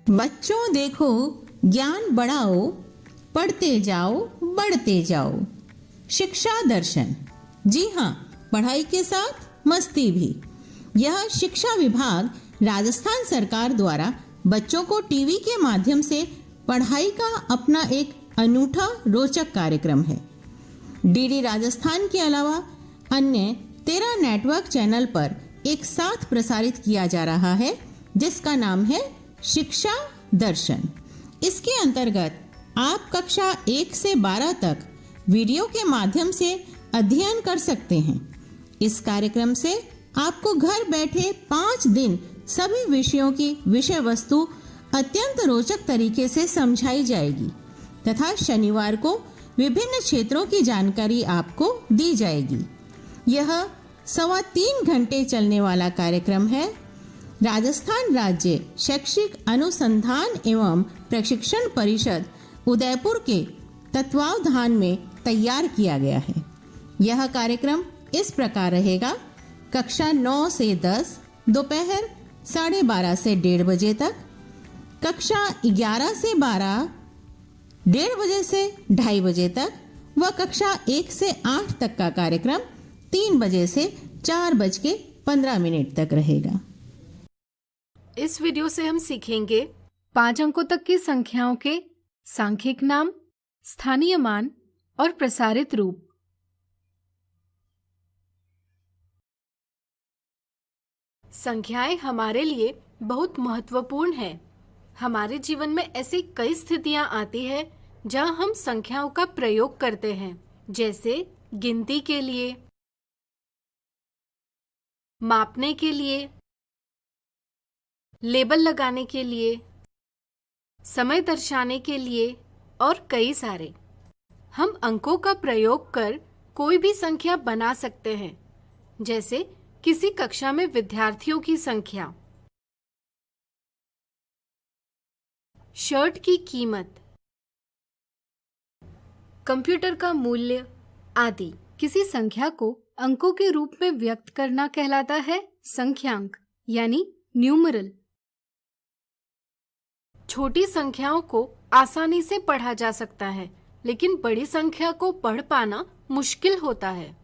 बच्चों देखो, ज्ञान बढ़ाओ, पढ़ते जाओ, बढ़ते जाओ। शिक्षा दर्शन। जी हाँ, पढ़ाई के साथ मस्ती भी। यह शिक्षा विभाग राजस्थान सरकार द्वारा बच्चों को टीवी के माध्यम से पढ़ाई का अपना एक अनूठा रोचक कार्यक्रम है। डीडी राजस्थान के अलावा अन्य 13 नेटवर्क चैनल पर एक साथ प्रसारित किया जा रहा है, जिसका नाम है शिक्षा दर्शन। इसके अंतर्गत आप कक्षा 1 से 12 तक वीडियो के माध्यम से अध्ययन कर सकते हैं। इस कार्यक्रम से आपको घर बैठे 5 दिन सभी विषयों की विषय वस्तु अत्यंत रोचक तरीके से समझाई जाएगी तथा शनिवार को विभिन्न क्षेत्रों की जानकारी आपको दी जाएगी। यह 3.25 घंटे चलने वाला कार्यक्रम है। राजस्थान राज्य शैक्षिक अनुसंधान एवं प्रशिक्षण परिषद उदयपुर के तत्वावधान में तैयार किया गया है। यह कार्यक्रम इस प्रकार रहेगा: कक्षा 9 से 10 दोपहर 12:30 से 1:30 बजे तक, कक्षा 11 से 12 1:30 बजे से 2:30 बजे तक व कक्षा 1 से 8 तक का कार्यक्रम 3 बजे से 4:15 तक रहेगा। इस वीडियो से हम सीखेंगे 5 अंकों तक की संख्याओं के सांख्यिक नाम, स्थानीय मान और प्रसारित रूप। संख्याएं हमारे लिए बहुत महत्वपूर्ण हैं। हमारे जीवन में ऐसी कई स्थितियां आती हैं जहां हम संख्याओं का प्रयोग करते हैं, जैसे गिनती के लिए, मापने के लिए, लेबल लगाने के लिए, समय दर्शाने के लिए और कई सारे। हम अंकों का प्रयोग कर कोई भी संख्या बना सकते हैं, जैसे किसी कक्षा में विद्यार्थियों की संख्या, शर्ट की कीमत, कंप्यूटर का मूल्य आदि। किसी संख्या को अंकों के रूप में व्यक्त करना कहलाता है संख्यांक यानी न्यूमरल। छोटी संख्याओं को आसानी से पढ़ा जा सकता है, लेकिन बड़ी संख्या को पढ़ पाना मुश्किल होता है।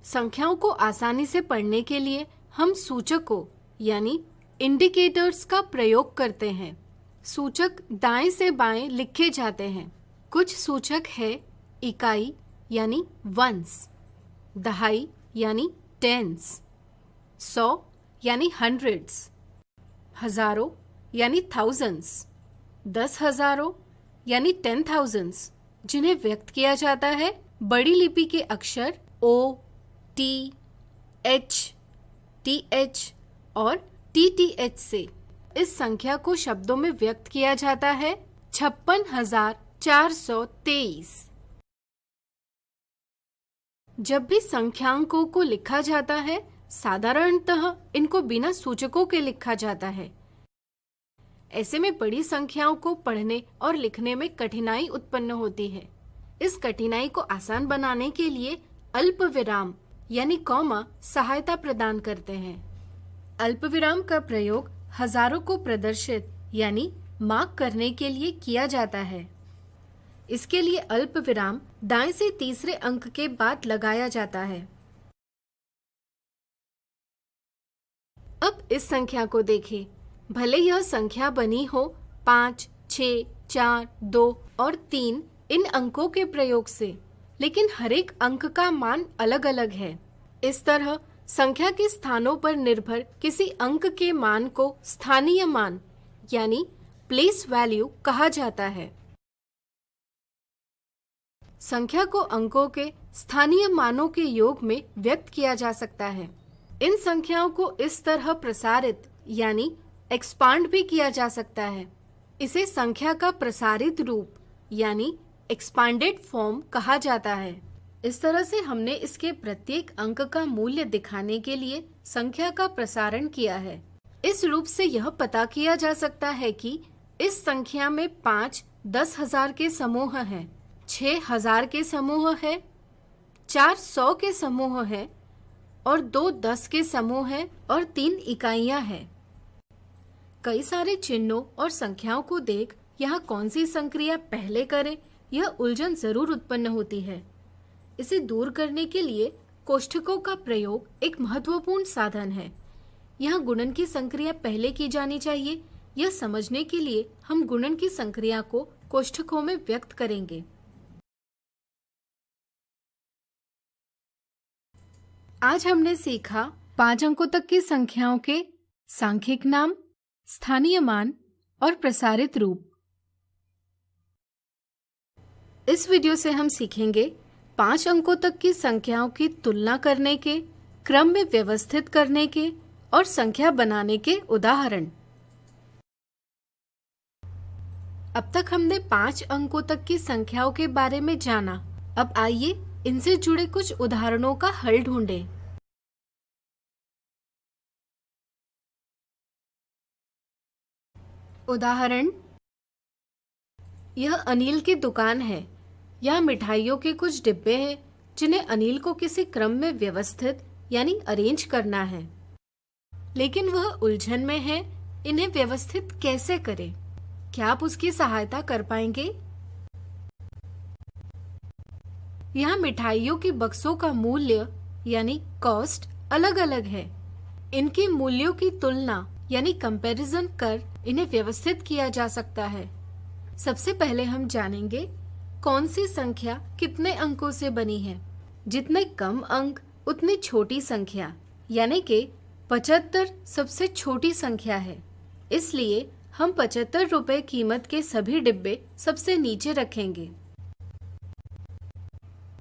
संख्याओं को आसानी से पढ़ने के लिए हम सूचकों यानी इंडिकेटर्स का प्रयोग करते हैं। सूचक दाएं से बाएं लिखे जाते हैं। कुछ सूचक है इकाई यानी वंस, दहाई यानी टेंस, 100 यानी हंड्रेड्स, हजारों यानी थाउजेंड्स, 10,000 यानी 10,000s, जिन्हें व्यक्त किया जाता है बड़ी लिपि के अक्षर O, T, H, TH और TTH से। इस संख्या को शब्दों में व्यक्त किया जाता है 56,423। जब भी संख्यांकों को लिखा जाता है, साधारणतः इनको बिना सूचकों के लिखा जाता है। ऐसे में बड़ी संख्याओं को पढ़ने और लिखने में कठिनाई उत्पन्न होती है। इस कठिनाई को आसान बनाने के लिए अल्प विराम यानी कॉमा सहायता प्रदान करते हैं। अल्प विराम का प्रयोग हजारों को प्रदर्शित यानी मार्क करने के लिए किया जाता है। इसके लिए अल्प विराम दाएं से तीसरे अंक के बाद लगाया जाता है। अब इस संख्या को देखें। भले यह संख्या बनी हो 5, 6, 4, 2 और 3 इन अंकों के प्रयोग से, लेकिन हर एक अंक का मान अलग अलग है। इस तरह संख्या के स्थानों पर निर्भर किसी अंक के मान को स्थानीय मान यानी प्लेस वैल्यू कहा जाता है। संख्या को अंकों के स्थानीय मानों के योग में व्यक्त किया जा सकता है। इन संख्याओं को इस तरह प्रसारित यानी एक्सपांड भी किया जा सकता है। इसे संख्या का प्रसारित रूप यानी एक्सपांडेड फॉर्म कहा जाता है। इस तरह से हमने इसके प्रत्येक अंक का मूल्य दिखाने के लिए संख्या का प्रसारण किया है। इस रूप से यह पता किया जा सकता है कि इस संख्या में 5 10,000 के समूह हैं, 6 1000 के समूह है, 4 100 के समूह है और 2 10 के समूह है और 3 इकाइयां हैं। कई सारे चिन्हों और संख्याओं को देख यहाँ कौन सी संक्रिया पहले करें, यह उलझन जरूर उत्पन्न होती है। इसे दूर करने के लिए कोष्ठकों का प्रयोग एक महत्वपूर्ण साधन है। यहाँ गुणन की संक्रिया पहले की जानी चाहिए। यह समझने के लिए हम गुणन की संक्रिया को कोष्ठकों में व्यक्त करेंगे। आज हमने सीखा 5 अंकों तक की संख्याओं के सांख्यिक नाम, स्थानीय मान और प्रसारित रूप। इस वीडियो से हम सीखेंगे 5 अंकों तक की संख्याओं की तुलना करने के, क्रम में व्यवस्थित करने के और संख्या बनाने के उदाहरण। अब तक हमने 5 अंकों तक की संख्याओं के बारे में जाना। अब आइए इनसे जुड़े कुछ उदाहरणों का हल ढूंढें। उदाहरण, यह अनिल की दुकान है। यहाँ मिठाइयों के कुछ डिब्बे हैं जिन्हें अनिल को किसी क्रम में व्यवस्थित यानी अरेंज करना है, लेकिन वह उलझन में है। इन्हें व्यवस्थित कैसे करें? क्या आप उसकी सहायता कर पाएंगे? यहाँ मिठाइयों के बक्सों का मूल्य यानी कॉस्ट अलग अलग है। इनके मूल्यों की तुलना यानी कंपैरिजन कर इन्हें व्यवस्थित किया जा सकता है। सबसे पहले हम जानेंगे कौन सी संख्या कितने अंकों से बनी है। जितने कम अंक उतनी छोटी संख्या, यानी कि 75 सबसे छोटी संख्या है। इसलिए हम 75 रुपए कीमत के सभी डिब्बे सबसे नीचे रखेंगे।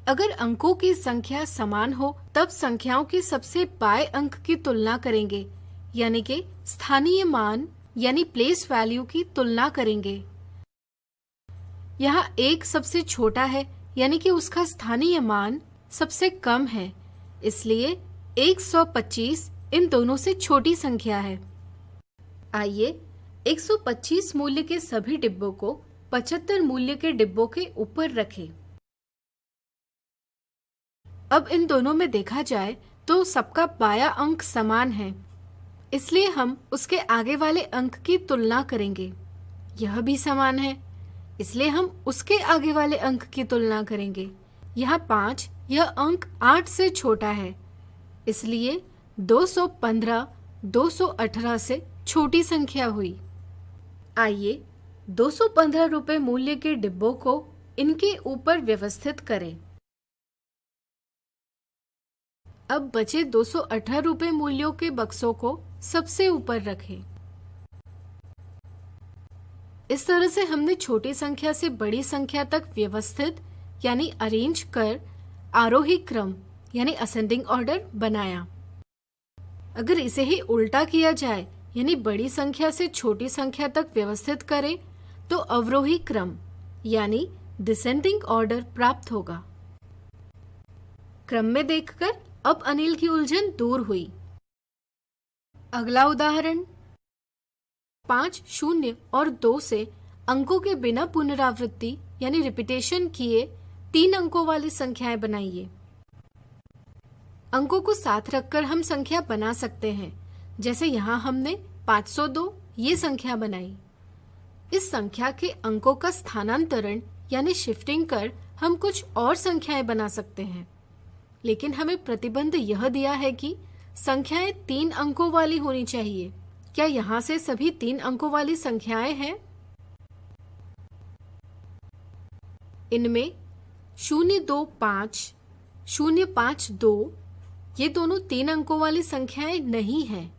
अगर अंकों की संख्या समान हो तब संख्याओं के सबसे बाएं अंक की तुलना करेंगे, यानी कि स्थानीय मान यानी प्लेस वैल्यू की तुलना करेंगे। यहाँ 1 सबसे छोटा है, यानी कि उसका स्थानीय मान सबसे कम है। इसलिए 125 इन दोनों से छोटी संख्या है। आइए 125 मूल्य के सभी डिब्बों को 75 मूल्य के डिब्बों के ऊपर रखें। अब इन दोनों में देखा जाए तो सबका बायां अंक समान है, इसलिए हम उसके आगे वाले अंक की तुलना करेंगे। यह भी समान है, इसलिए हम उसके आगे वाले अंक की तुलना करेंगे। यहाँ 5, यह अंक 8 से छोटा है, इसलिए 215 218 से छोटी संख्या हुई। आइए 215 रुपए मूल्य के डिब्बों को इनके ऊपर व्यवस्थित करें। अब बचे 218 रुपए मूल्यों के बक्सों को सबसे ऊपर रखें। इस तरह से हमने छोटी संख्या से बड़ी संख्या तक व्यवस्थित यानी अरेंज कर आरोही क्रम यानी असेंडिंग ऑर्डर बनाया। अगर इसे ही उल्टा किया जाए यानी बड़ी संख्या से छोटी संख्या तक व्यवस्थित करें तो अवरोही क्रम यानी डिसेंडिंग ऑर्डर प्राप्त होगा। क्रम में देखकर अब अनिल की उलझन दूर हुई। अगला उदाहरण, 5, 0 और 2 से अंकों के बिना पुनरावृत्ति यानी रिपीटेशन किए 3 अंकों वाली संख्याएं बनाइए। अंकों को साथ रखकर हम संख्या बना सकते हैं, जैसे यहाँ हमने 502 ये संख्या बनाई। इस संख्या के अंकों का स्थानांतरण यानी शिफ्टिंग कर हम कुछ और संख्याएं बना सकते हैं, लेकिन हमें प्रतिबंध यह दिया है कि संख्याएं 3 अंकों वाली होनी चाहिए। क्या यहाँ से सभी 3 अंकों वाली संख्याएं हैं? इनमें 025, 052 ये दोनों 3 अंकों वाली संख्याएं नहीं हैं।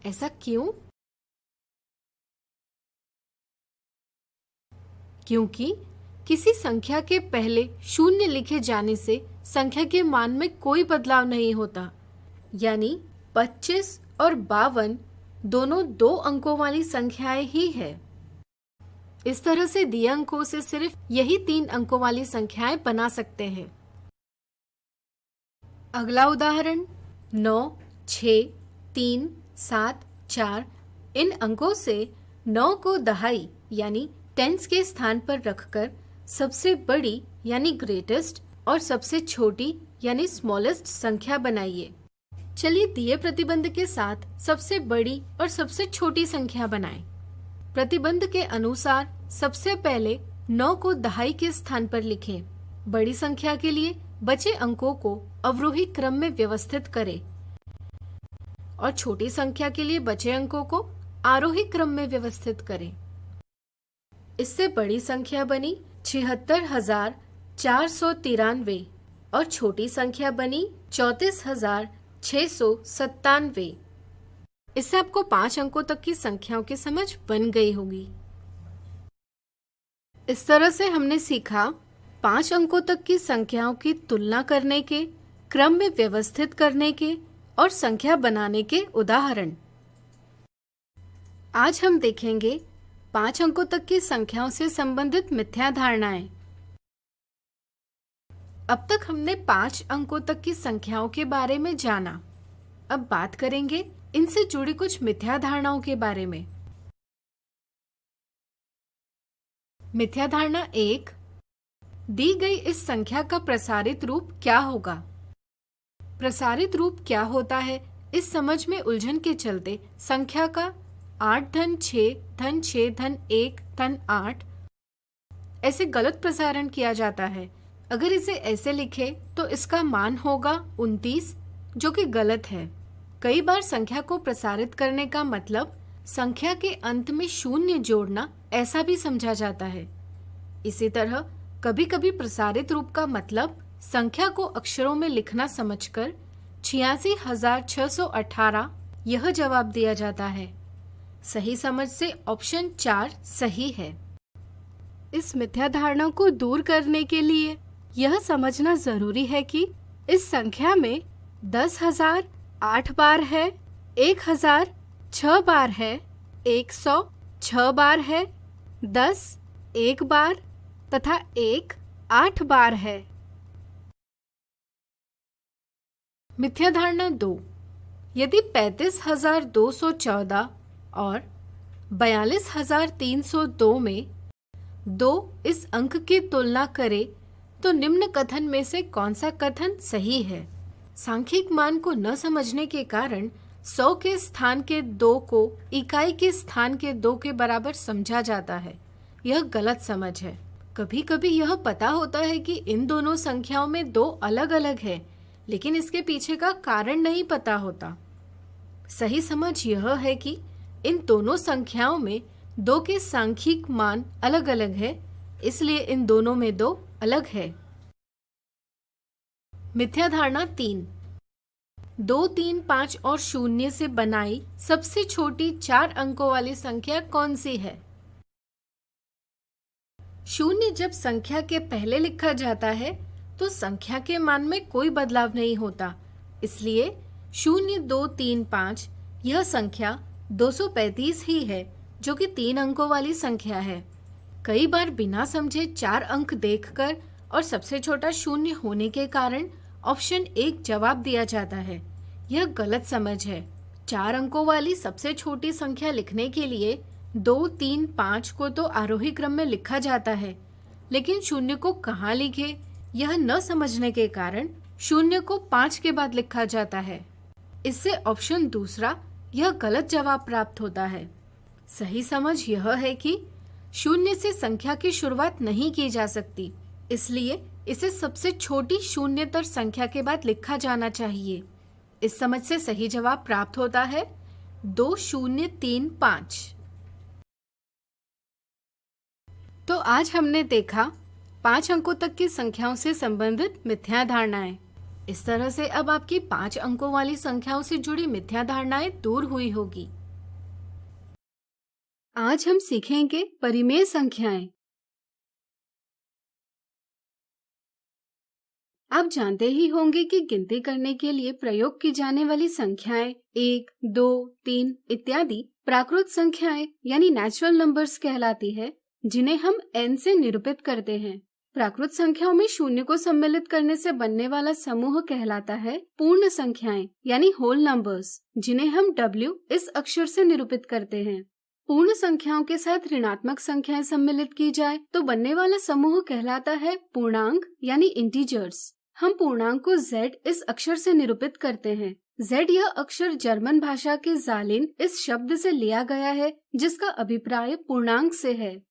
ऐसा क्यों? क्योंकि किसी संख्या के पहले 0 लिखे जाने से संख्या के मान में कोई बदलाव नहीं होता, यानी 25 और 52 दोनों 2 अंकों वाली संख्याएं ही है। इस तरह से दिए अंकों से सिर्फ यही 3 अंकों वाली संख्याएं बना सकते हैं। अगला उदाहरण, 9, 6, 3, 7, 4 इन अंकों से 9 को दहाई यानी टेंस के स्थान पर रखकर सबसे बड़ी यानी ग्रेटेस्ट और सबसे छोटी यानी स्मॉलेस्ट संख्या बनाइए। चलिए दिए प्रतिबंध के साथ सबसे बड़ी और सबसे छोटी संख्या बनाएं। प्रतिबंध के अनुसार सबसे पहले 9 को दहाई के स्थान पर लिखें। बड़ी संख्या के लिए बचे अंकों को अवरोही क्रम में व्यवस्थित करें और छोटी संख्या के लिए बचे अंकों को आरोही क्रम में व्यवस्थित करें। इससे बड़ी संख्या बनी 76,493 और छोटी संख्या बनी 34,697। इससे आपको 5 अंकों तक की संख्याओं की समझ बन गई होगी। इस तरह से हमने सीखा 5 अंकों तक की संख्याओं की तुलना करने के, क्रम में व्यवस्थित करने के और संख्या बनाने के उदाहरण। आज हम देखेंगे 5 अंकों तक की संख्याओं से संबंधित मिथ्या धारणाएं। अब तक हमने 5 अंकों तक की संख्याओं के बारे में जाना। अब बात करेंगे इनसे जुड़ी कुछ मिथ्या धारणाओं के बारे में। मिथ्या धारणा 1, दी गई इस संख्या का प्रसारित रूप क्या होगा? प्रसारित रूप क्या होता है, इस समझ में उलझन के चलते संख्या का 8 धन 6 धन 6 धन 1 धन 8 ऐसे गलत प्रसारण किया जाता है। अगर इसे ऐसे लिखे तो इसका मान होगा 29, जो कि गलत है। कई बार संख्या को प्रसारित करने का मतलब संख्या के अंत में शून्य जोड़ना ऐसा भी समझा जाता है। इसी तरह कभी कभी प्रसारित रूप का मतलब संख्या को अक्षरों में लिखना समझकर 86,618 यह जवाब दिया जाता है। सही समझ से ऑप्शन 4 सही है। इस मिथ्या धारणा को दूर करने के लिए यह समझना जरूरी है कि इस संख्या में 10,000 8 बार है, 1,000 6 बार है, 100 6 बार है, 10 1 बार तथा 1 8 बार है। मिथ्या धारणा 2, यदि 35,214 और 42,302 में 2 इस अंक की तुलना करे तो निम्न कथन में से कौन सा कथन सही है? सांख्यिक मान को न समझने के कारण 100 के स्थान के 2 को इकाई के स्थान के 2 के बराबर समझा जाता है। यह गलत समझ है। कभी कभी यह पता होता है कि इन दोनों संख्याओं में 2 अलग अलग है, लेकिन इसके पीछे का कारण नहीं पता होता। सही समझ यह है कि इन दोनों संख्याओं में 2 के सांख्यिक मान अलग अलग है, इसलिए इन दोनों में 2 अलग है। मिथ्या धारणा 3, 2, 3, 5 और 0 से बनाई सबसे छोटी 4 अंकों वाली संख्या कौन सी है? 0 जब संख्या के पहले लिखा जाता है तो संख्या के मान में कोई बदलाव नहीं होता, इसलिए 0, 2, 3, 5 यह संख्या 235 ही है, जो कि 3 अंकों वाली संख्या है। कई बार बिना समझे 4 अंक देखकर और सबसे छोटा 0 होने के कारण ऑप्शन 1 जवाब दिया जाता है। यह गलत समझ है। 4 अंकों वाली सबसे छोटी संख्या लिखने के लिए 2, 3, 5 को तो आरोही क्रम में लिखा जाता है, लेकिन 0 को कहाँ लिखे यह न समझने के कारण 0 को 5 के बाद लिखा जाता है। इससे ऑप्शन दूसरा यह गलत जवाब प्राप्त होता है। सही समझ यह है कि 0 से संख्या की शुरुआत नहीं की जा सकती, इसलिए इसे सबसे छोटी शून्यतर संख्या के बाद लिखा जाना चाहिए। इस समझ से सही जवाब प्राप्त होता है 2035। तो आज हमने देखा 5 अंकों तक की संख्याओं से संबंधित मिथ्या धारणाएं। इस तरह से अब आपकी 5 अंकों वाली संख्याओं से जुड़ी मिथ्या धारणाएं दूर हुई होगी। आज हम सीखेंगे परिमेय संख्याएं। आप जानते ही होंगे कि गिनती करने के लिए प्रयोग की जाने वाली संख्याएं 1, 2, 3 इत्यादि प्राकृत संख्याएं यानी नेचुरल नंबर्स कहलाती है, जिन्हें हम n से निरूपित करते हैं। प्राकृत संख्याओं में शून्य को सम्मिलित करने से बनने वाला समूह कहलाता है पूर्ण संख्याएं यानी होल नंबर्स, जिन्हें हम w इस अक्षर से निरूपित करते हैं। पूर्ण संख्याओं के साथ ऋणात्मक संख्याएं सम्मिलित की जाए तो बनने वाला समूह कहलाता है पूर्णांक यानी इंटीजर्स। हम पूर्णांक को z इस अक्षर से निरूपित करते हैं। Z यह अक्षर जर्मन भाषा के ज़ालिन इस शब्द से लिया गया है जिसका अभिप्राय पूर्णांक से है।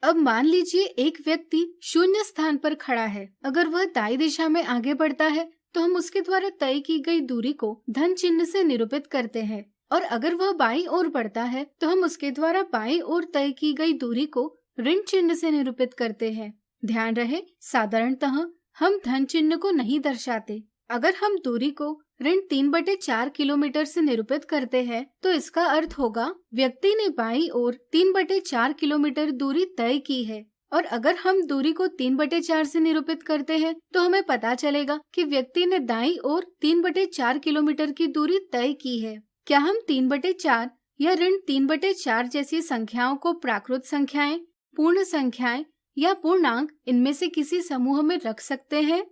अब मान लीजिए एक व्यक्ति शून्य स्थान पर खड़ा है। अगर वह दाई दिशा में आगे बढ़ता है तो हम उसके द्वारा तय की गई दूरी को धन चिन्ह से निरूपित करते हैं, और अगर वह बाईं ओर बढ़ता है तो हम उसके द्वारा बाईं ओर तय की गई दूरी को ऋण चिन्ह से निरूपित करते हैं। ध्यान रहे, साधारणतः हम धन चिन्ह को नहीं दर्शाते। अगर हम दूरी को ऋण 3/4 किलोमीटर से निरूपित करते हैं तो इसका अर्थ होगा व्यक्ति ने बाईं ओर 3/4 किलोमीटर दूरी तय की है। और अगर हम दूरी को 3/4 से निरूपित करते हैं तो हमें पता चलेगा कि व्यक्ति ने दाईं ओर 3/4 किलोमीटर की दूरी तय की है। क्या हम 3/4 या ऋण 3/4 जैसी संख्याओं को प्राकृत संख्याएं, पूर्ण संख्याएं या पूर्णांक इनमें से किसी समूह में रख सकते हैं?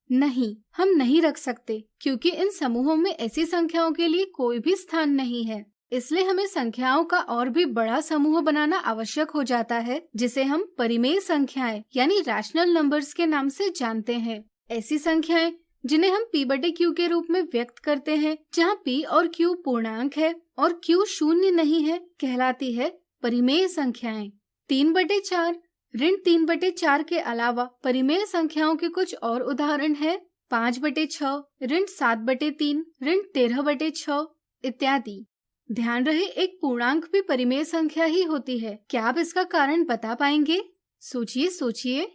नहीं, हम नहीं रख सकते, क्योंकि इन समूहों में ऐसी संख्याओं के लिए कोई भी स्थान नहीं है। इसलिए हमें संख्याओं का और भी बड़ा समूह बनाना आवश्यक हो जाता है, जिसे हम परिमेय संख्याएं यानी रैशनल नंबर्स के नाम से जानते हैं। ऐसी संख्याएं जिन्हें हम p/q के रूप में व्यक्त करते हैं, जहां p और q पूर्णांक है और q शून्य नहीं है, कहलाती है परिमेय संख्याएं। 3/4, ऋण 3/4 के अलावा परिमेय संख्याओं के कुछ और उदाहरण है 5/6, ऋण 7/3, ऋण 13/6 इत्यादि। ध्यान रहे, एक पूर्णांक भी परिमेय संख्या ही होती है। क्या आप इसका कारण बता पाएंगे? सोचिए।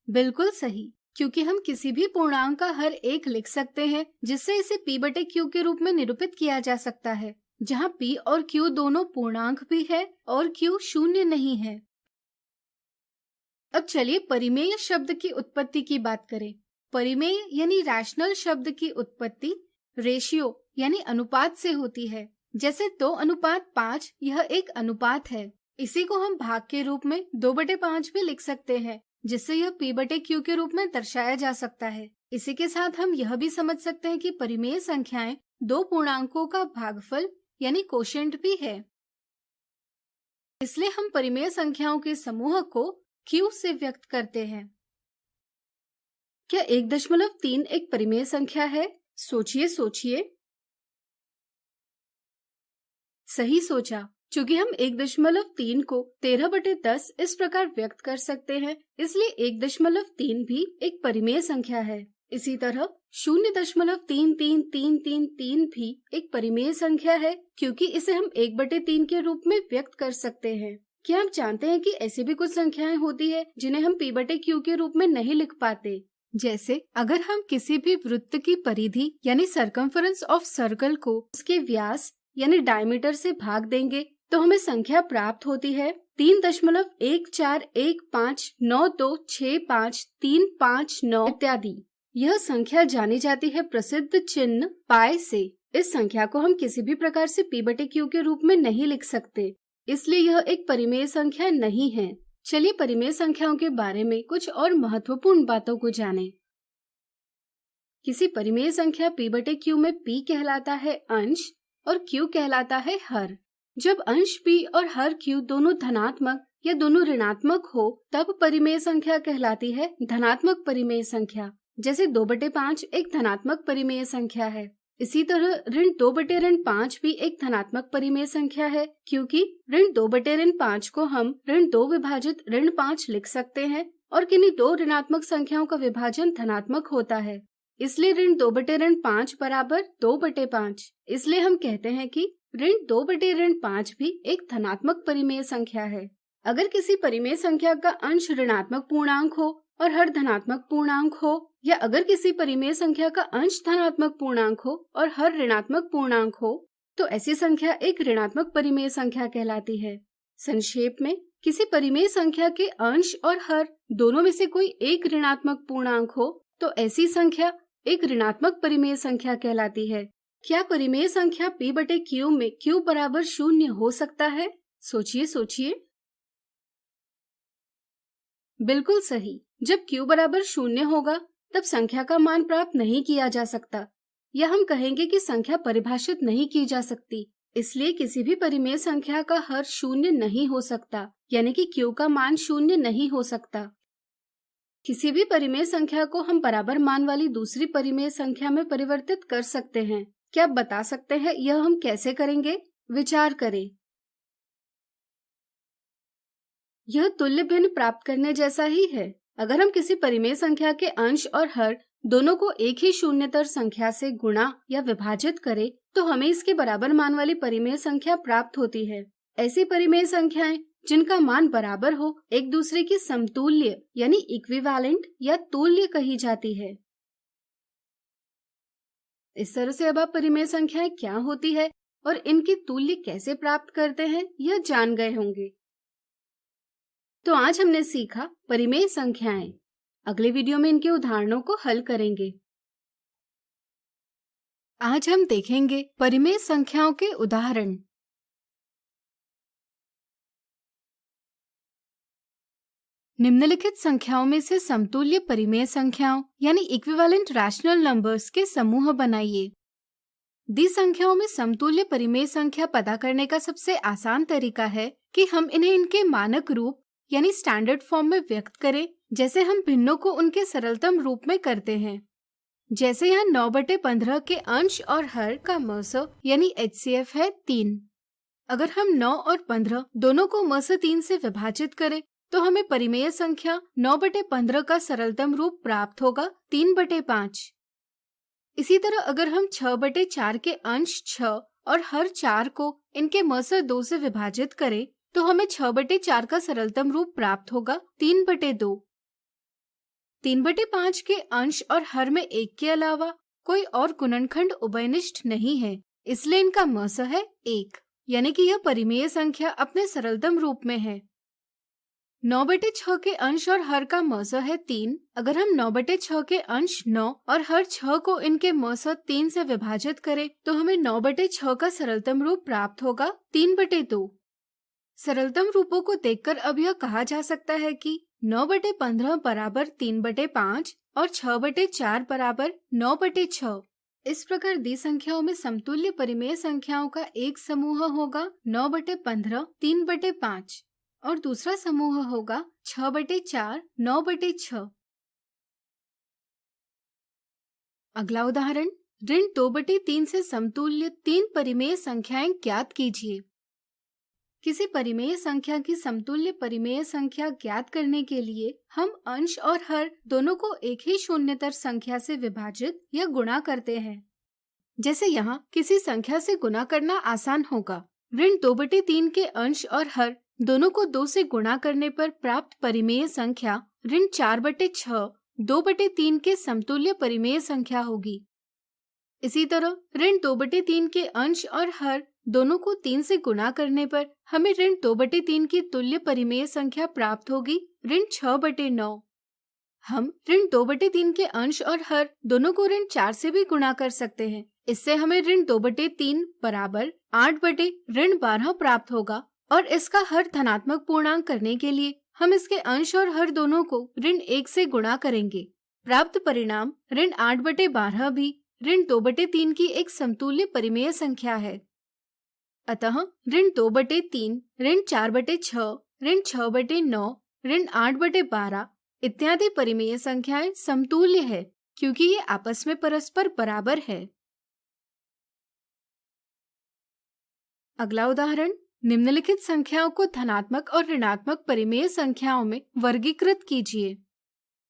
बिल्कुल सही, क्योंकि हम किसी भी पूर्णांक का हर एक लिख सकते हैं, जिससे इसे p/q के रूप में निरूपित किया जा सकता है, जहां p और q दोनों पूर्णांक भी है और q शून्य नहीं है। अब चलिए परिमेय शब्द की उत्पत्ति की बात करें। परिमेय यानी रैशनल शब्द की उत्पत्ति रेशियो यानी अनुपात से होती है। जैसे 2:5 यह एक अनुपात है। इसी को हम भाग के रूप में 2/5 भी लिख सकते हैं, जिससे यह p/q के रूप में दर्शाया जा सकता है। इसी के साथ हम यह भी समझ सकते हैं कि परिमेय संख्याएं दो पूर्णांकों का भागफल यानी कोशेंट भी है। इसलिए हम परिमेय संख्याओं के समूह को q से व्यक्त करते हैं। क्या 1.3 एक परिमेय संख्या है? सोचिए। सही सोचा, चूंकि हम 1.3 को 13/10 इस प्रकार व्यक्त कर सकते हैं, इसलिए 1.3 भी एक परिमेय संख्या है। इसी तरह 0.33333 भी एक परिमेय संख्या है, क्योंकि इसे हम 1/3 के रूप में व्यक्त कर सकते हैं। क्या आप जानते हैं कि ऐसी भी कुछ संख्याएं होती है जिन्हें हम p/q के रूप में नहीं लिख पाते? जैसे अगर हम किसी भी वृत्त की परिधि यानी सर्कमफरेंस ऑफ सर्कल को उसके व्यास यानी डायमीटर से भाग देंगे तो हमें संख्या प्राप्त होती है 3.14159265359 इत्यादि। यह संख्या जानी जाती है प्रसिद्ध चिन्ह पाई से। इस संख्या को हम किसी भी प्रकार से p/q के रूप में नहीं लिख सकते, इसलिए यह एक परिमेय संख्या नहीं है। चलिए परिमेय संख्याओं के बारे में कुछ और महत्वपूर्ण बातों को जानें। किसी परिमेय संख्या p/q में p कहलाता है अंश और q कहलाता है हर। जब अंश p और हर q दोनों धनात्मक या दोनों ऋणात्मक हो तब परिमेय संख्या कहलाती है धनात्मक परिमेय संख्या। जैसे 2/5 एक धनात्मक परिमेय संख्या है। इसी तरह ऋण 2/5 भी एक धनात्मक परिमेय संख्या है, क्योंकि ऋण 2/5 को हम ऋण 2 विभाजित ऋण 5 लिख सकते हैं और किन्हीं दो ऋणात्मक संख्याओं का विभाजन धनात्मक होता है। इसलिए ऋण 2/5 बराबर 2/5। इसलिए हम कहते हैं कि ऋण 2/5 भी एक धनात्मक परिमेय संख्या है। अगर किसी परिमेय संख्या का अंश ऋणात्मक पूर्णांक हो और हर धनात्मक पूर्णांक हो, या अगर किसी परिमेय संख्या का अंश धनात्मक पूर्णांक हो और हर ऋणात्मक पूर्णांक हो, तो ऐसी संख्या एक ऋणात्मक परिमेय संख्या कहलाती है। संक्षेप में, किसी परिमेय संख्या के अंश और हर दोनों में से कोई एक ऋणात्मक पूर्णांक हो तो ऐसी संख्या एक ऋणात्मक परिमेय संख्या कहलाती है। क्या परिमेय संख्या p/q में q बराबर 0 हो सकता है? सोचिए। बिल्कुल सही। जब q बराबर 0 होगा तब संख्या का मान प्राप्त नहीं किया जा सकता, या हम कहेंगे कि संख्या परिभाषित नहीं की जा सकती। इसलिए किसी भी परिमेय संख्या का हर 0 नहीं हो सकता, यानी कि q का मान 0 नहीं हो सकता। किसी भी परिमेय संख्या को हम बराबर मान वाली दूसरी परिमेय संख्या में परिवर्तित कर सकते हैं। क्या आप बता सकते हैं यह हम कैसे करेंगे? विचार करें। यह तुल्य भिन्न प्राप्त करने जैसा ही है। अगर हम किसी परिमेय संख्या के अंश और हर दोनों को एक ही शून्यतर संख्या से गुणा या विभाजित करें तो हमें इसके बराबर मान वाली परिमेय संख्या प्राप्त होती है। ऐसी परिमेय संख्याएं जिनका मान बराबर हो एक दूसरे की समतुल्य यानी इक्विवेलेंट या तुल्य कही जाती है। इस तरह से अब आप परिमेय संख्याएं क्या होती है और इनकी तुल्य कैसे प्राप्त करते हैं यह जान गए होंगे। तो आज हमने सीखा परिमेय संख्याएं। अगले वीडियो में इनके उदाहरणों को हल करेंगे। आज हम देखेंगे परिमेय संख्याओं के उदाहरण। निम्नलिखित संख्याओं में से समतुल्य परिमेय संख्याओं यानी इक्विवेलेंट रैशनल नंबर्स के समूह बनाइए। दी संख्याओं में समतुल्य परिमेय संख्या पता करने का सबसे आसान तरीका है कि हम इन्हें इनके मानक रूप यानी स्टैंडर्ड फॉर्म में व्यक्त करें, जैसे हम भिन्नों को उनके सरलतम रूप में करते हैं। जैसे यहाँ 9/15 के अंश और हर का मस यानी HCF है 3। अगर हम 9 और 15 दोनों को मस 3 से विभाजित करें तो हमें परिमेय संख्या 9/15 का सरलतम रूप प्राप्त होगा 3/5। इसी तरह अगर हम 6/4 के अंश 6 और हर 4 को इनके मस 2 से विभाजित करें तो हमें 6/4 का सरलतम रूप प्राप्त होगा 3/2। 3/5 के अंश और हर में 1 के अलावा कोई और गुणनखंड उभयनिष्ठ नहीं है, इसलिए इनका मस है 1, यानी कि यह परिमेय संख्या अपने सरलतम रूप में है। 9/6 के अंश और हर का मस है 3। अगर हम 9/6 के अंश 9 और हर 6 को इनके मस 3 से विभाजित करें तो हमें 9/6 का सरलतम रूप प्राप्त होगा 3/2। सरलतम रूपों को देखकर अब यह कहा जा सकता है कि 9/15 बराबर 3/5 और 6/4 बराबर 9/6। इस प्रकार दी संख्याओं में समतुल्य परिमेय संख्याओं का एक समूह होगा 9/15 3/5 और दूसरा समूह होगा 6/4 9/6। अगला उदाहरण, ऋण 2/3 से समतुल्य 3 परिमेय संख्याएं ज्ञात कीजिए। किसी परिमेय संख्या की समतुल्य परिमेय संख्या ज्ञात करने के लिए हम अंश और हर दोनों को एक ही शून्यतर संख्या से विभाजित या गुणा करते हैं। जैसे यहाँ किसी संख्या से गुणा करना आसान होगा। ऋण 2/3 के अंश और हर दोनों को 2 से गुणा करने पर प्राप्त परिमेय संख्या ऋण 4/6 2/3 के समतुल्य परिमेय संख्या होगी। इसी तरह ऋण 2/3 के अंश और हर दोनों को 3 से गुणा करने पर हमें ऋण 2/3 की तुल्य परिमेय संख्या प्राप्त होगी ऋण 6/9। हम ऋण 2/3 के अंश और हर दोनों को ऋण 4 से भी गुणा कर सकते हैं। इससे हमें ऋण 2/3 बराबर 8/12 प्राप्त होगा और इसका हर धनात्मक पूर्णांक करने के लिए हम इसके अंश और हर दोनों को ऋण 1 से गुणा करेंगे। प्राप्त परिणाम ऋण 8/12 भी ऋण 2/3 की एक समतुल्य परिमेय संख्या है। अतः ऋण 2/3, ऋण 4/6, ऋण 6/9, ऋण 8/12 इत्यादि परिमेय संख्याएं समतुल्य है क्योंकि ये आपस में परस्पर बराबर है। अगला उदाहरण, निम्नलिखित संख्याओं को धनात्मक और ऋणात्मक परिमेय संख्याओं में वर्गीकृत कीजिए।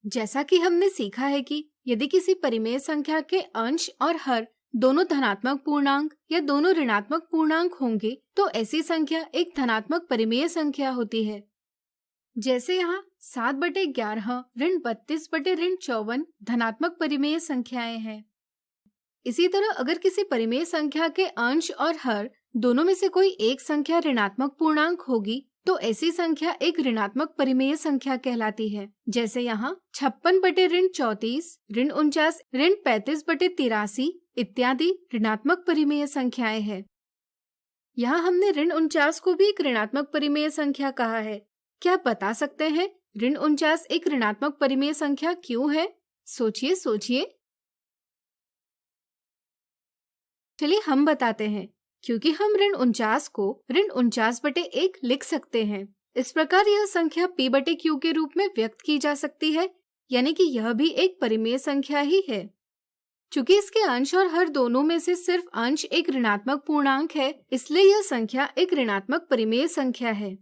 जैसा कि हमने सीखा है कि यदि किसी परिमेय संख्या के अंश और हर दोनों धनात्मक पूर्णांक या दोनों ऋणात्मक पूर्णांक होंगे तो ऐसी संख्या एक धनात्मक परिमेय संख्या होती है। जैसे यहाँ 7/11 ऋण 32/54 धनात्मक परिमेय संख्याएं हैं। इसी तरह अगर किसी परिमेय संख्या के अंश और हर दोनों में से कोई एक संख्या ऋणात्मक पूर्णांक होगी तो ऐसी संख्या एक ऋणात्मक परिमेय संख्या कहलाती है। जैसे यहाँ 56/34 ऋण 49 ऋण 35/83 इत्यादि ऋणात्मक परिमेय संख्याएं हैं। यहाँ हमने ऋण 49 को भी एक ऋणात्मक परिमेय संख्या कहा है। क्या आप बता सकते हैं ऋण 49 एक ऋणात्मक परिमेय संख्या क्यों है? सोचिए सोचिए। चलिए हम बताते हैं। क्योंकि हम ऋण 49 को ऋण 49/1 लिख सकते हैं। इस प्रकार यह संख्या P/Q के रूप में व्यक्त की जा सकती है यानी कि यह भी एक परिमेय संख्या ही है। चूंकि इसके अंश और हर दोनों में से सिर्फ अंश एक ऋणात्मक पूर्णांक है, इसलिए यह संख्या एक ऋणात्मक परिमेय संख्या है।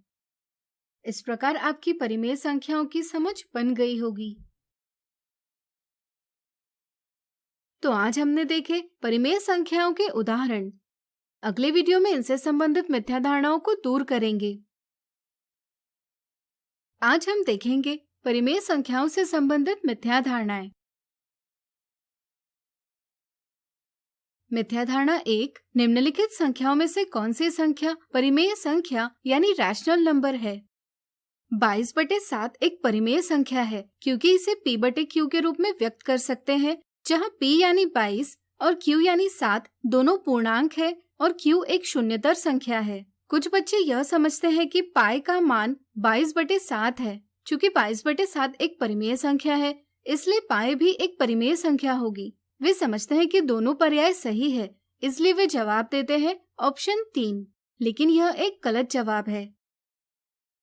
इस प्रकार आपकी परिमेय संख्याओं की समझ बन गई होगी। तो आज हमने देखे परिमेय संख्याओं के उदाहरण। अगले वीडियो में इनसे संबंधित मिथ्या धारणाओं को दूर करेंगे। आज हम देखेंगे परिमेय संख्याओं से संबंधित मिथ्या धारणाएं। मिथ्या धारणा 1, निम्नलिखित संख्याओं में से कौन सी संख्या परिमेय संख्या यानी रैशनल नंबर है? 22/7 एक परिमेय संख्या है क्योंकि इसे p/q के रूप में व्यक्त कर सकते हैं, जहां p यानी 22 और q यानी 7 दोनों पूर्णांक है और q एक शून्यतर संख्या है। कुछ बच्चे यह समझते हैं कि पाई का मान 22/7 है। चूंकि 22/7 एक परिमेय संख्या है, इसलिए पाई भी एक परिमेय संख्या होगी। वे समझते हैं कि दोनों पर्याय सही है, इसलिए वे जवाब देते हैं ऑप्शन 3, लेकिन यह एक गलत जवाब है।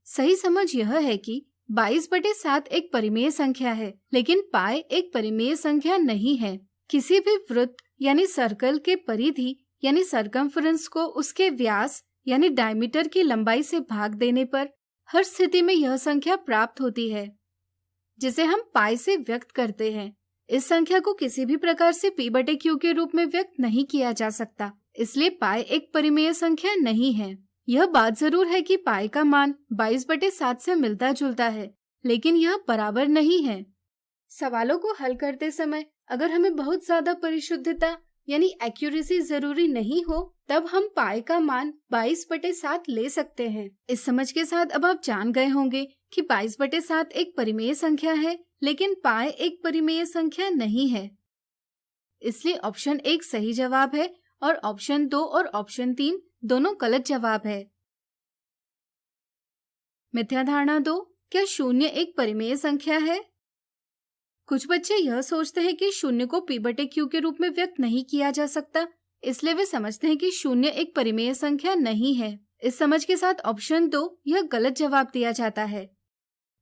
सही समझ यह है कि 22/7 एक परिमेय संख्या है, लेकिन पाई एक परिमेय संख्या नहीं है। किसी भी वृत्त यानी सर्कल के परिधि यानी सरकमफ्रेंस को उसके व्यास यानी डायमीटर की लंबाई से भाग देने पर हर स्थिति में यह संख्या प्राप्त होती है, जिसे हम पाई से व्यक्त करते हैं। इस संख्या को किसी भी प्रकार से p/q के रूप में व्यक्त नहीं किया जा सकता, इसलिए पाई एक परिमेय संख्या नहीं है। यह बात जरूर है कि पाई का मान 22/7 से मिलता जुलता है, लेकिन यह बराबर नहीं है। सवालों को हल करते समय अगर हमें बहुत ज्यादा परिशुद्धता यानी एक्यूरेसी जरूरी नहीं हो, तब हम पाई का मान 22/7 ले सकते हैं। इस समझ के साथ अब आप जान गए होंगे कि 22/7 एक परिमेय संख्या है, लेकिन पाई एक परिमेय संख्या नहीं है। इसलिए ऑप्शन 1 सही जवाब है और ऑप्शन 2 और ऑप्शन 3 दोनों गलत जवाब है। मिथ्या धारणा 2, क्या शून्य एक परिमेय संख्या है? कुछ बच्चे यह सोचते हैं कि शून्य को p/q के रूप में व्यक्त नहीं किया जा सकता, इसलिए वे समझते हैं कि शून्य एक परिमेय संख्या नहीं है। इस समझ के साथ ऑप्शन 2 यह गलत जवाब दिया जाता है।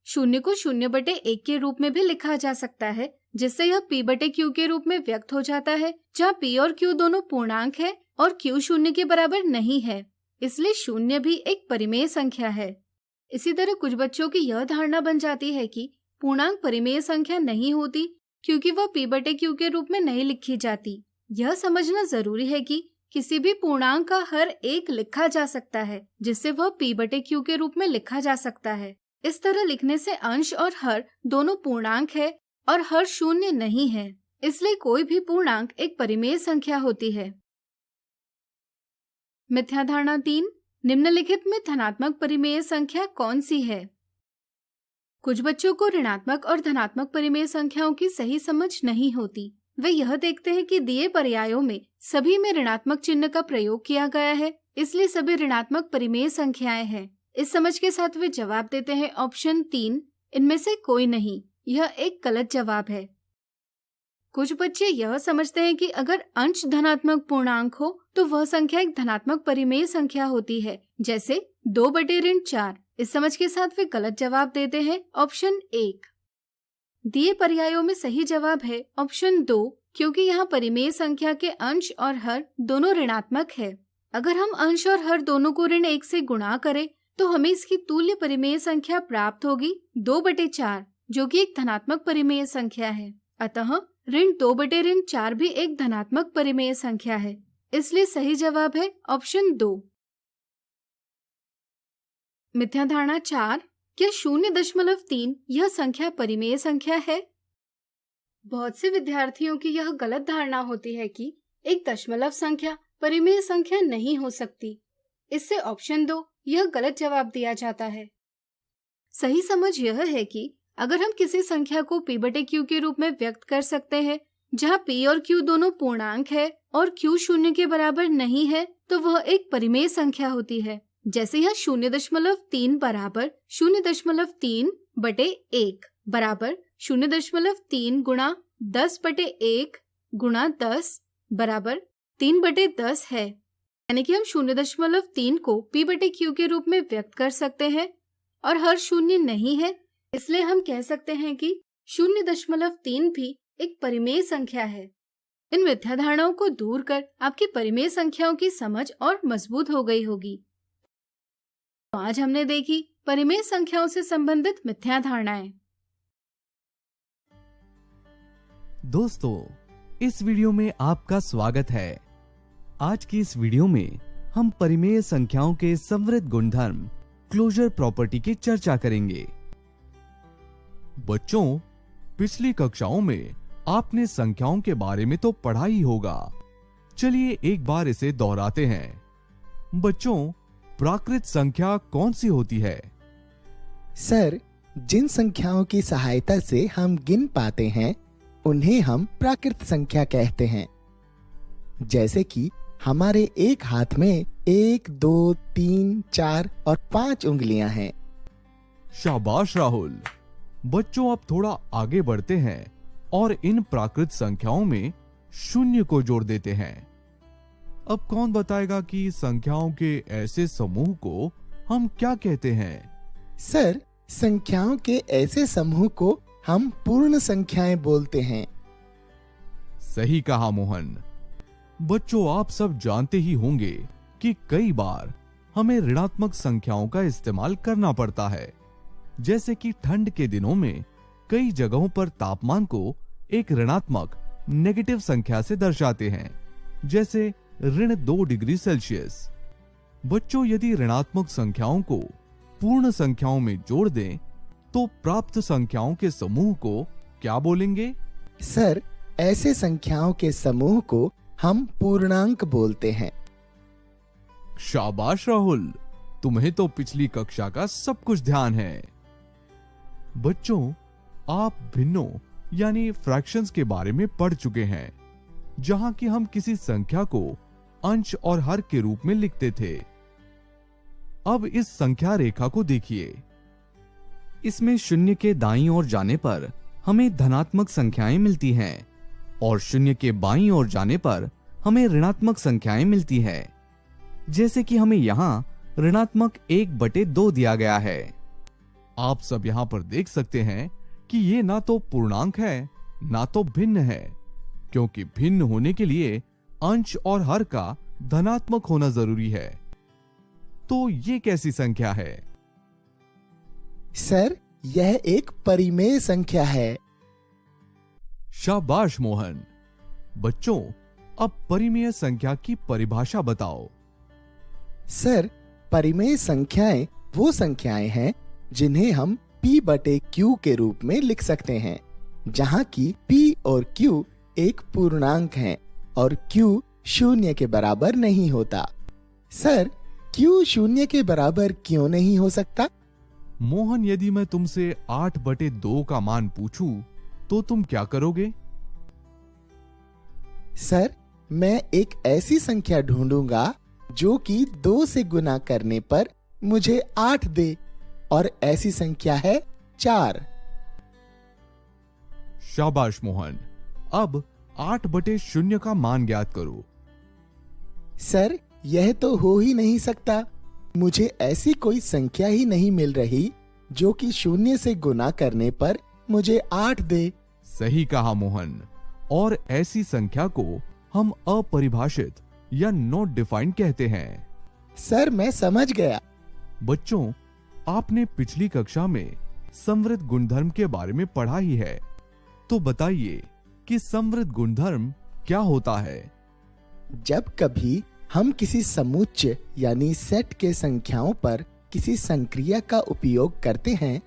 शून्य को 0/1 के रूप में भी लिखा जा सकता है, जिससे यह p/q के रूप में व्यक्त हो जाता है, जहाँ p और q दोनों पूर्णांक है और q शून्य के बराबर नहीं है, इसलिए शून्य भी एक परिमेय संख्या है। इसी तरह कुछ बच्चों की यह धारणा बन जाती है कि पूर्णांक परिमेय संख्या नहीं होती क्योंकि वह p/q के रूप में नहीं लिखी जाती। यह समझना जरूरी है कि किसी भी पूर्णांक का हर एक लिखा जा सकता है, जिससे वह p/q के रूप में लिखा जा सकता है। इस तरह लिखने से अंश और हर दोनों पूर्णांक है और हर शून्य नहीं है, इसलिए कोई भी पूर्णांक एक परिमेय संख्या होती है। मिथ्या धारणा 3, निम्नलिखित में धनात्मक परिमेय संख्या कौन सी है? कुछ बच्चों को ऋणात्मक और धनात्मक परिमेय संख्याओं की सही समझ नहीं होती। वे यह देखते हैं कि दिए पर्यायों में सभी में ऋणात्मक चिन्ह का प्रयोग किया गया है, इसलिए सभी ऋणात्मक परिमेय संख्याएं हैं। इस समझ के साथ वे जवाब देते हैं ऑप्शन 3, इनमें से कोई नहीं। यह एक गलत जवाब है। कुछ बच्चे यह समझते हैं कि अगर अंश धनात्मक पूर्णांक हो तो वह संख्या एक धनात्मक परिमेय संख्या होती है, जैसे 2/4। इस समझ के साथ वे गलत जवाब देते हैं ऑप्शन 1। दिए पर्यायों में सही जवाब है ऑप्शन 2, क्योंकि यहाँ परिमेय संख्या के अंश और हर दोनों ऋणात्मक है। अगर हम अंश और हर दोनों को ऋण 1 से गुणा करें तो हमें इसकी तुल्य परिमेय संख्या प्राप्त होगी 2/4, जो कि एक धनात्मक परिमेय संख्या है। अतः ऋण 2/4 भी एक धनात्मक परिमेय संख्या है, इसलिए सही जवाब है ऑप्शन 2। मिथ्या धारणा 4, क्या 0.3 यह संख्या परिमेय संख्या है? बहुत से विद्यार्थियों की यह गलत धारणा होती है कि एक दशमलव संख्या परिमेय संख्या नहीं हो सकती। इससे ऑप्शन 2 यह गलत जवाब दिया जाता है। सही समझ यह है कि अगर हम किसी संख्या को p/q के रूप में व्यक्त कर सकते हैं, जहाँ p और q दोनों पूर्णांक है और q शून्य के बराबर नहीं है, तो वह एक परिमेय संख्या होती है। जैसे यह 0.3 बराबर 0.3/1 बराबर 0.3 गुणा 10/1 गुणा 10 बराबर 3/10 है। यानी कि हम 0.3 को p/q के रूप में व्यक्त कर सकते हैं और हर शून्य नहीं है, इसलिए हम कह सकते हैं कि 0.3 भी एक परिमेय संख्या है। इन मिथ्या धारणाओं को दूर कर आपकी परिमेय संख्याओं की समझ और मजबूत हो गई होगी। तो आज हमने देखी परिमेय संख्याओं से संबंधित मिथ्या धारणाएं। दोस्तों, इस वीडियो में आपका स्वागत है। आज की इस वीडियो में हम परिमेय संख्याओं के समृद्ध गुणधर्म क्लोजर प्रॉपर्टी की चर्चा करेंगे। बच्चों, पिछली कक्षाओं में आपने संख्याओं के बारे में तो पढ़ा ही होगा। चलिए एक बार इसे दोहराते हैं। बच्चों, प्राकृत संख्या कौन सी होती है? सर, जिन संख्याओं की सहायता से हम गिन पाते हैं उन्हें हम प्राकृत संख्या कहते हैं। जैसे कि हमारे एक हाथ में 1, 2, 3, 4 और 5 उंगलियां हैं। शाबाश राहुल। बच्चों, अब थोड़ा आगे बढ़ते हैं और इन प्राकृत संख्याओं में शून्य को जोड़ देते हैं। अब कौन बताएगा कि संख्याओं के ऐसे समूह को हम क्या कहते हैं? सर, संख्याओं के ऐसे समूह को हम पूर्ण संख्याएं बोलते हैं। सही कहा मोहन। बच्चों, आप सब जानते ही होंगे कि कई बार हमें ऋणात्मक संख्याओं का इस्तेमाल करना पड़ता है। जैसे कि ठंड के दिनों में कई जगहों पर तापमान को एक ऋणात्मक नेगेटिव संख्या से दर्शाते हैं, जैसे -2 डिग्री सेल्सियस। बच्चों, यदि ऋणात्मक संख्याओं को पूर्ण संख्याओं में जोड़ दें तो प्राप्त संख्याओं के समूह को क्या बोलेंगे? सर, ऐसे संख्याओं के समूह को हम पूर्णांक बोलते हैं। शाबाश राहुल, तुम्हें तो पिछली कक्षा का सब कुछ ध्यान है। बच्चों, आप भिन्नों यानी फ्रैक्शंस के बारे में पढ़ चुके हैं, जहां कि हम किसी संख्या को अंश और हर के रूप में लिखते थे। अब इस संख्या रेखा को देखिए। इसमें शून्य के दाईं ओर जाने पर हमें धनात्मक संख्याएं मिलती हैं और शून्य के बाईं ओर जाने पर हमें ऋणात्मक संख्याएं मिलती है। जैसे कि हमें यहां ऋणात्मक 1/2 दिया गया है। आप सब यहां पर देख सकते हैं कि ये ना तो पूर्णांक है ना तो भिन्न है, क्योंकि भिन्न होने के लिए अंश और हर का धनात्मक होना जरूरी है। तो ये कैसी संख्या है? सर, यह एक परिमेय संख्या है। शाबाश मोहन। बच्चों, अब परिमेय संख्या की परिभाषा बताओ। सर, परिमेय संख्याएं वो संख्याएं हैं जिन्हें हम P/Q के रूप में लिख सकते हैं, जहां की P और Q एक पूर्णांक हैं और Q 0 के बराबर नहीं होता। सर, Q 0 के बराबर क्यों नहीं हो सकता? मोहन, यदि मैं तुमसे 8/2 का मान पूछूं तो तुम क्या करोगे? सर, मैं एक ऐसी संख्या ढूंढूंगा जो कि 2 से गुना करने पर मुझे 8 दे, और ऐसी संख्या है 4। शाबाश मोहन। अब 8/0 का मान ज्ञात करो। सर, यह तो हो ही नहीं सकता। मुझे ऐसी कोई संख्या ही नहीं मिल रही जो कि 0 से गुना करने पर मुझे 8 दे। सही कहा मोहन। और ऐसी संख्या को हम अपरिभाषित या नॉट डिफाइंड कहते हैं। सर, मैं समझ गया। बच्चों, आपने पिछली कक्षा में समृद्ध गुणधर्म के बारे में पढ़ा ही है, तो बताइए कि समृद्ध गुणधर्म क्या होता है? जब कभी हम किसी समुच्चय यानी सेट के संख्याओं पर किसी संक्रिया का उपयोग करते हैं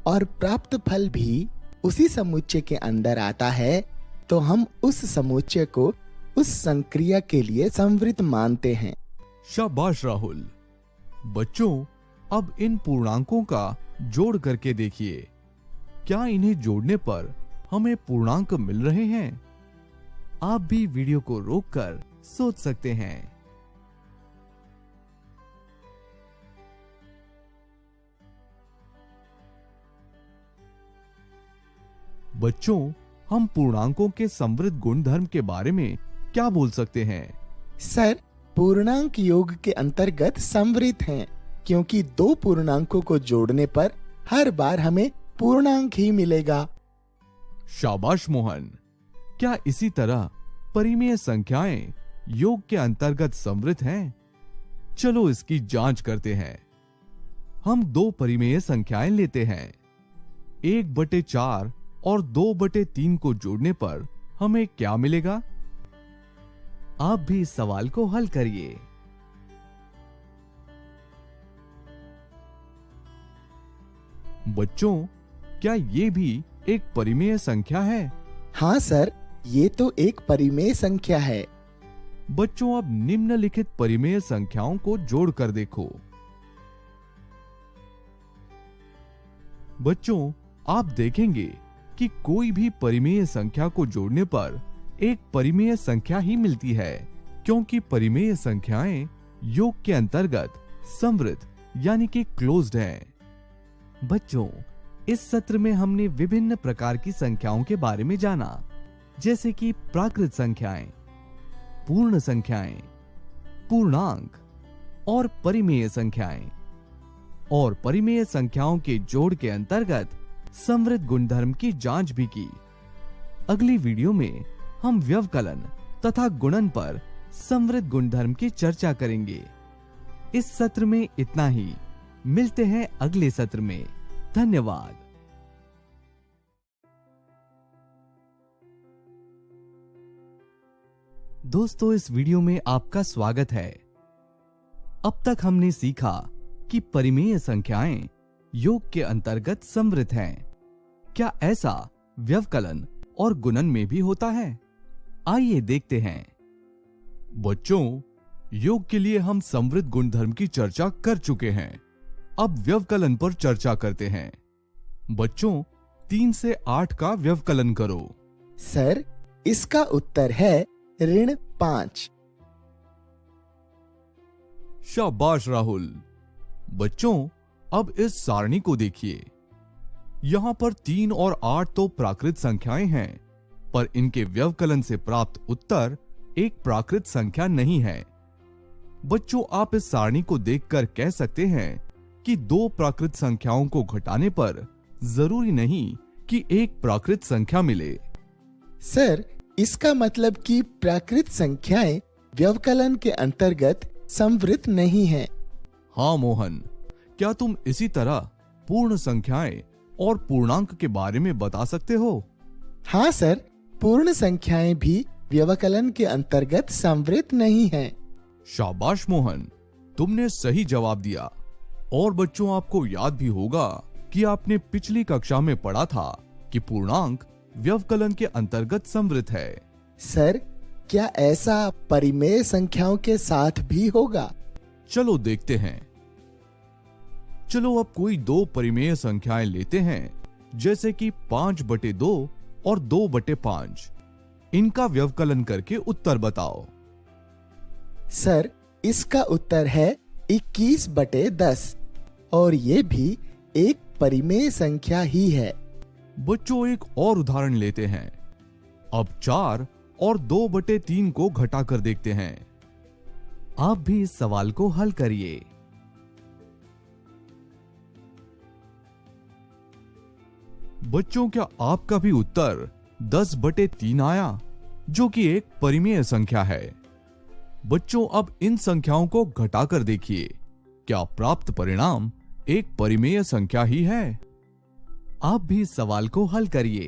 और प्राप्त फल भी उसी समुच्चय के अंदर आता है, तो हम उस समुच्चय को उस संक्रिया के लिए समृद्ध मानते हैं। शाबाश राहुल। बच्चों, अब इन पूर्णांकों का जोड़ करके देखिए। क्या इन्हें जोड़ने पर हमें पूर्णांक मिल रहे हैं? आप भी वीडियो को रोककर सोच सकते हैं। बच्चों, हम पूर्णांकों के समृद्ध गुणधर्म के बारे में क्या बोल सकते हैं? सर, पूर्णांक योग के अंतर्गत समृद्ध हैं, क्योंकि 2 पूर्णांकों को जोड़ने पर हर बार हमें पूर्णांक ही मिलेगा। शाबाश मोहन। क्या इसी तरह परिमेय संख्याएं योग के अंतर्गत समृद्ध हैं? चलो इसकी जांच करते हैं। हम दो परिमेय संख्याएं लेते हैं। 1/4 और 2/3 को जोड़ने पर हमें क्या मिलेगा? आप भी इस सवाल को हल करिए। बच्चों, क्या ये भी एक परिमेय संख्या है? हाँ सर, ये तो एक परिमेय संख्या है। बच्चों, अब निम्नलिखित परिमेय संख्याओं को जोड़कर देखो। बच्चों, आप देखेंगे कि कोई भी परिमेय संख्या को जोड़ने पर एक परिमेय संख्या ही मिलती है, क्योंकि परिमेय संख्याएं योग के अंतर्गत समृद्ध यानी कि क्लोज्ड हैं। बच्चों, इस सत्र में हमने विभिन्न प्रकार की संख्याओं के बारे में जाना, जैसे कि प्राकृत संख्याएं, पूर्ण संख्याएं, पूर्णांक और परिमेय संख्याएं। और परिमेय संख्याओं के जोड़ के अंतर्गत समृद्ध गुणधर्म की जांच भी की। अगली वीडियो में हम व्यवकलन तथा गुणन पर समृद्ध गुणधर्म की चर्चा करेंगे। इस सत्र में इतना ही। मिलते हैं अगले सत्र में। धन्यवाद। दोस्तों, इस वीडियो में आपका स्वागत है। अब तक हमने सीखा कि परिमेय संख्याएं योग के अंतर्गत समृद्ध हैं। क्या ऐसा व्यवकलन और गुणन में भी होता है? आइए देखते हैं। बच्चों, योग के लिए हम समृद्ध गुणधर्म की चर्चा कर चुके हैं। अब व्यवकलन पर चर्चा करते हैं। बच्चों, 3 से 8 का व्यवकलन करो। सर, इसका उत्तर है -5। शाबाश राहुल। बच्चों, अब इस सारणी को देखिए। यहां पर 3 और 8 तो प्राकृत संख्याएं हैं, पर इनके व्यवकलन से प्राप्त उत्तर एक प्राकृत संख्या नहीं है। बच्चों, आप इस सारणी को देखकर कह सकते हैं कि 2 प्राकृत संख्याओं को घटाने पर जरूरी नहीं कि एक प्राकृत संख्या मिले। सर, इसका मतलब कि प्राकृत संख्याएं व्यवकलन के अंतर्गत समृद्ध नहीं हैं। हाँ मोहन, क्या तुम इसी तरह पूर्ण संख्याएं और पूर्णांक के बारे में बता सकते हो? हाँ सर, पूर्ण संख्याएं भी व्यवकलन के अंतर्गत समृद्ध नहीं हैं। शाबाश मोहन, तुमने सही जवाब दिया। और बच्चों, आपको याद भी होगा कि आपने पिछली कक्षा में पढ़ा था कि पूर्णांक व्यवकलन के अंतर्गत समृद्ध है। सर, क्या ऐसा परिमेय संख्याओं के साथ भी होगा? चलो देखते हैं। चलो अब कोई 2 परिमेय संख्याएं लेते हैं, जैसे कि 5/2 और 2/5। इनका व्यवकलन करके उत्तर बताओ। सर, इसका उत्तर है 21/10 और ये भी एक परिमेय संख्या ही है। बच्चों, एक और उदाहरण लेते हैं। अब 4 और 2/3 को घटाकर देखते हैं। आप भी इस सवाल को हल करिए। बच्चों, क्या आपका भी उत्तर 10/3 आया, जो कि एक परिमेय संख्या है? बच्चों, अब इन संख्याओं को घटाकर देखिए। क्या प्राप्त परिणाम एक परिमेय संख्या ही है? आप भी इस सवाल को हल करिए।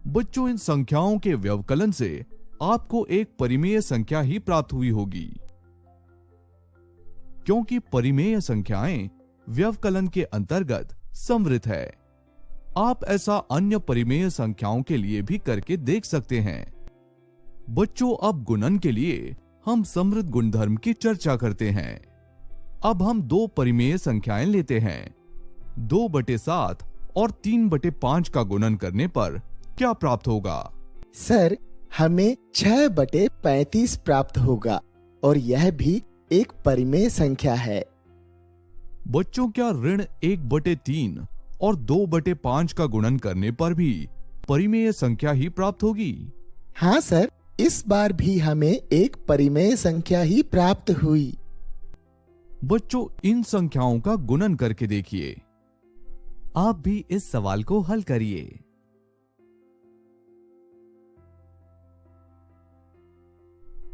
बच्चों, इन संख्याओं के व्यवकलन से आपको एक परिमेय संख्या ही प्राप्त हुई होगी, क्योंकि परिमेय संख्याएं व्यवकलन के अंतर्गत समृद्ध है। आप ऐसा अन्य परिमेय संख्याओं के लिए भी करके देख सकते हैं। बच्चों, अब गुणन के लिए हम समृद्ध गुणधर्म की चर्चा करते हैं। अब हम 2 परिमेय संख्याएं लेते हैं। 2/7 और 3/5 का गुणन करने पर क्या प्राप्त होगा? सर, हमें 6/35 प्राप्त होगा और यह भी एक परिमेय संख्या है। बच्चों, क्या ऋण 1/3 और 2/5 का गुणन करने पर भी परिमेय संख्या ही प्राप्त होगी? हाँ सर, इस बार भी हमें एक परिमेय संख्या ही प्राप्त हुई। बच्चों, इन संख्याओं का गुणन करके देखिए। आप भी इस सवाल को हल करिए।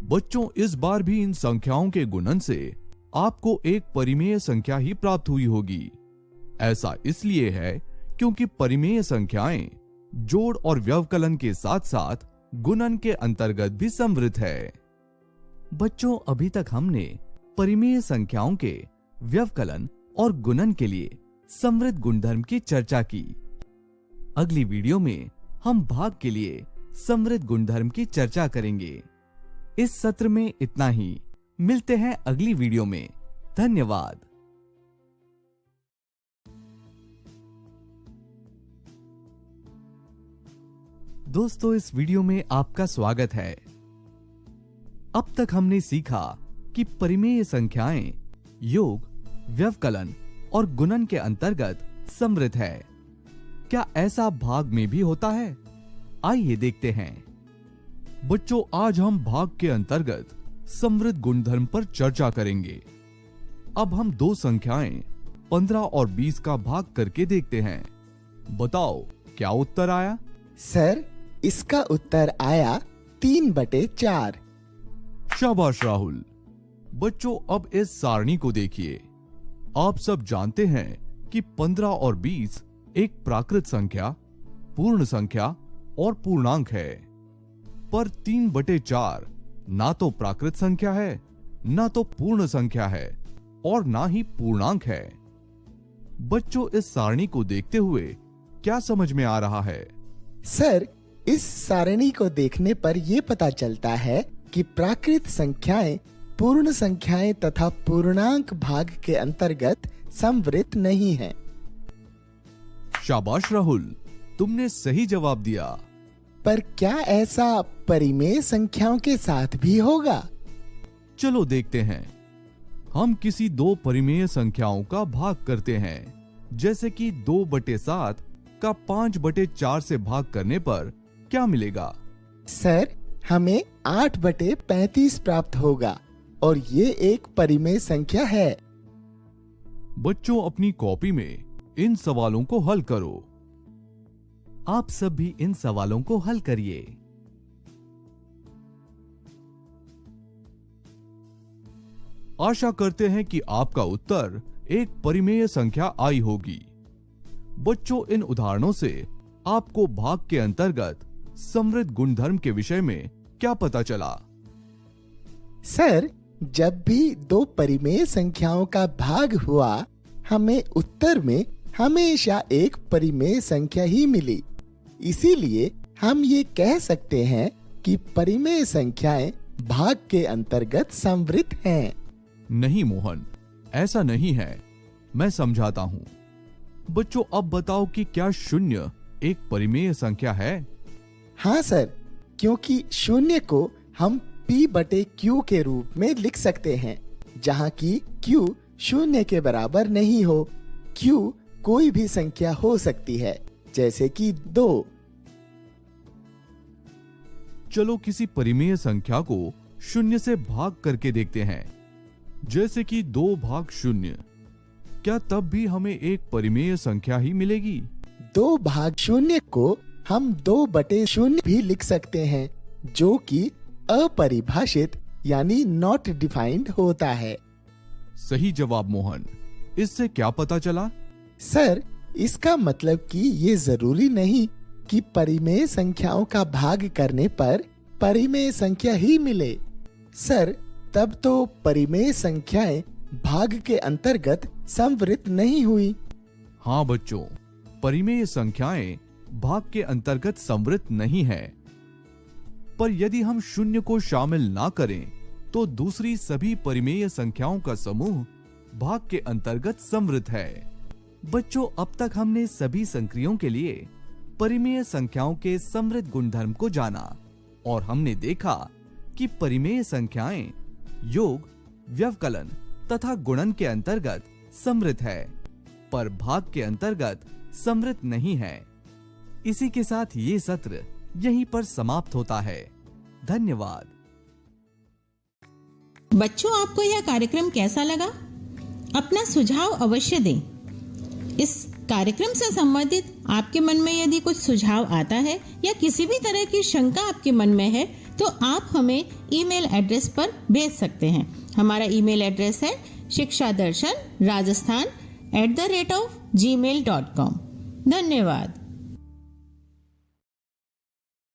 बच्चों, इस बार भी इन संख्याओं के गुणन से आपको एक परिमेय संख्या ही प्राप्त हुई होगी। ऐसा इसलिए है क्योंकि परिमेय संख्याएं जोड़ और व्यवकलन के साथ साथ गुणन के अंतर्गत भी समृद्ध है। बच्चों, अभी तक हमने परिमेय संख्याओं के व्यवकलन और गुणन के लिए समृद्ध गुणधर्म की चर्चा की। अगली वीडियो में हम भाग के लिए समृद्ध गुणधर्म की चर्चा करेंगे। इस सत्र में इतना ही। मिलते हैं अगली वीडियो में। धन्यवाद। दोस्तों, इस वीडियो में आपका स्वागत है। अब तक हमने सीखा कि परिमेय संख्याएं योग, व्यवकलन और गुणन के अंतर्गत समृद्ध है। क्या ऐसा भाग में भी होता है? आइए देखते हैं। बच्चों, आज हम भाग के अंतर्गत समृद्ध गुणधर्म पर चर्चा करेंगे। अब हम दो संख्याएं 15 और 20 का भाग करके देखते हैं। बताओ, क्या उत्तर आया? सर, इसका उत्तर आया 3/4। शाबाश राहुल। बच्चों, अब इस सारणी को देखिए। आप सब जानते हैं कि 15 और 20 एक प्राकृत संख्या, पूर्ण संख्या और पूर्णांक है। पर 3/4 ना तो प्राकृत संख्या है, ना तो पूर्ण संख्या है और ना ही पूर्णांक है। बच्चों, इस सारणी को देखते हुए क्या समझ में आ रहा है? सर, इस सारणी को देखने पर यह पता चलता है कि प्राकृत संख्याएं पूर्ण संख्याएं तथा पूर्णांक भाग के अंतर्गत समवृत्त नहीं हैं। शाबाश राहुल, तुमने सही जवाब दिया। पर क्या ऐसा परिमेय संख्याओं के साथ भी होगा? चलो देखते हैं। हम किसी दो परिमेय संख्याओं का भाग करते हैं। जैसे कि 2/7 का 5/4 से भाग करने पर क्या मिलेगा? सर, हमें 8/35 प्राप्त होगा और ये एक परिमेय संख्या है। बच्चों, अपनी कॉपी में इन सवालों को हल करो। आप सब भी इन सवालों को हल करिए। आशा करते हैं कि आपका उत्तर एक परिमेय संख्या आई होगी। बच्चों, इन उदाहरणों से आपको भाग के अंतर्गत समृद्ध गुणधर्म के विषय में क्या पता चला? सर, जब भी दो परिमेय संख्याओं का भाग हुआ, हमें उत्तर में हमेशा एक परिमेय संख्या ही मिली। इसीलिए हम ये कह सकते हैं कि परिमेय संख्याएं भाग के अंतर्गत समवृत्त हैं। नहीं मोहन, ऐसा नहीं है। मैं समझाता हूँ। बच्चों, अब बताओ कि क्या 0 एक परिमेय संख्या है? हाँ सर, क्योंकि 0 को हम p/q के रूप में लिख सकते हैं, जहाँ की q 0 के बराबर नहीं हो। q कोई भी संख्या हो सकती है, जैसे कि 2। चलो किसी परिमेय संख्या को 0 से भाग करके देखते हैं। जैसे कि 2/0। क्या तब भी हमें एक परिमेय संख्या ही मिलेगी? 2/0 को हम 2/0 भी लिख सकते हैं, जो कि अपरिभाषित यानी नॉट डिफाइंड होता है। सही जवाब मोहन। इससे क्या पता चला? सर, इसका मतलब कि ये जरूरी नहीं कि परिमेय संख्याओं का भाग करने पर परिमेय संख्या ही मिले। सर, तब तो परिमेय संख्याएं भाग के अंतर्गत समवृत्त नहीं हुई। हाँ बच्चों, परिमेय संख्याएं भाग के अंतर्गत समवृत्त नहीं है। पर यदि हम 0 को शामिल ना करें तो दूसरी सभी परिमेय संख्याओं का समूह भाग के अंतर्गत समवृत्त है। बच्चों, अब तक हमने सभी संक्रियों के लिए परिमेय संख्याओं के समृद्ध गुणधर्म को जाना और हमने देखा कि परिमेय संख्याएं योग, व्यवकलन तथा गुणन के अंतर्गत समृद्ध है, पर भाग के अंतर्गत समृद्ध नहीं है। इसी के साथ ये सत्र यहीं पर समाप्त होता है। धन्यवाद। बच्चों, आपको यह कार्यक्रम कैसा लगा? अपना सुझाव अवश्य दें। इस कार्यक्रम से संबंधित आपके मन में यदि कुछ सुझाव आता है या किसी भी तरह की शंका आपके मन में है तो आप हमें ईमेल एड्रेस पर भेज सकते हैं। हमारा ईमेल एड्रेस है शिक्षादर्शन rajasthan@gmail.com। धन्यवाद।